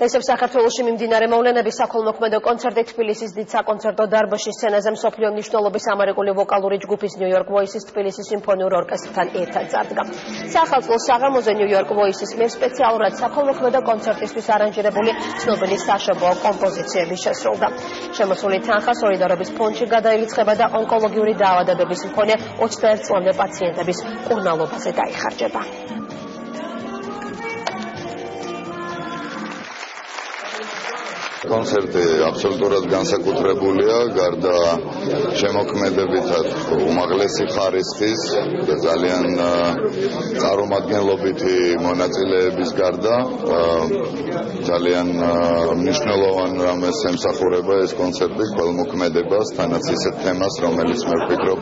დღეისათვის საქართველოში მიმდინარე მოვლენების საქველმოქმედო კონცერტი თბილისის დიდ საკონცერტო დარბაზში სცენაზე მსოფლიო მნიშვნელობის ამერიკული ვოკალური ჯგუფის New York Voices თბილისის სიმფონიურ ორკესტრთან ერთად წარდგა. Სახელმწიფო საღამოზე New York Voices მიერ სპეციალურად საქველმოქმედო კონცერტისთვის არანჟირებული ცნობილი საშობაო კომპოზიციები შესრულდა. შემოსული თანხა სოლიდარობის ფონდში გადაირიცხება და ონკოლოგიური დაავადებების მქონე 21 წლამდე პაციენტების მკურნალობაზე დაიხარჯება. კონცერტი აბსოლუტურად განსაკუთრებულია, გარდა შემოქმედებითად უმაღლესი ხარისხის და ძალიან წარმომადგენლობითი მონაწილეების გარდა ძალიან მნიშვნელოვან რამეს ემსახურება ეს კონცერტი ქველმოქმედებას, თანაც ისეთ თემას, რომელიც მე ვფიქრობ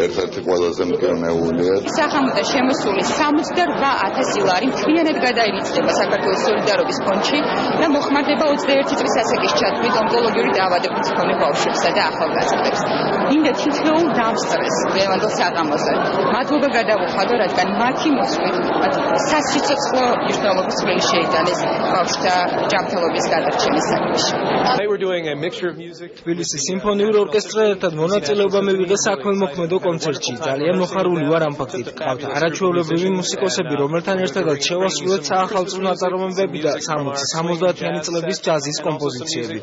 ერთ-ერთი ყველაზე მტკივნეულია. სახამზე შემოსული 78,000 ლარი მთლიანად გადაირიცხება საქართველოს სოლიდარობის ფონდში და მოხმარდება 21 წლის ასაკის ჩათვლით ონკოლოგიური დაავადებით მქონე ბავშვებსა და ახალგაზრდებს. მინდა თითოეულ დამსწრეს დღევანდელ საღამოზე მადლობა გადავუხადო, რადგან მათი მოსვლით სასიცოცხლო მნიშვნელობის წვლილი შეიტანეს ბავშვთა ჯანმრთელობის გადარჩენის საქმეში. თბილისის სიმფონიურ ორკესტრთან ერთად მონაწილეობა მივიღე საქველმოქმედო კონცერტში. ძალიან მოხარული ვარ ამ ფაქტით. ყავთ არაჩვეულებრივი მუსიკოსები, რომელთან ერთადაც შევასრულეთ საახალწლო ნაწარმოებები და 60-70-იანი წლების ჯაზის კომპოზიციები.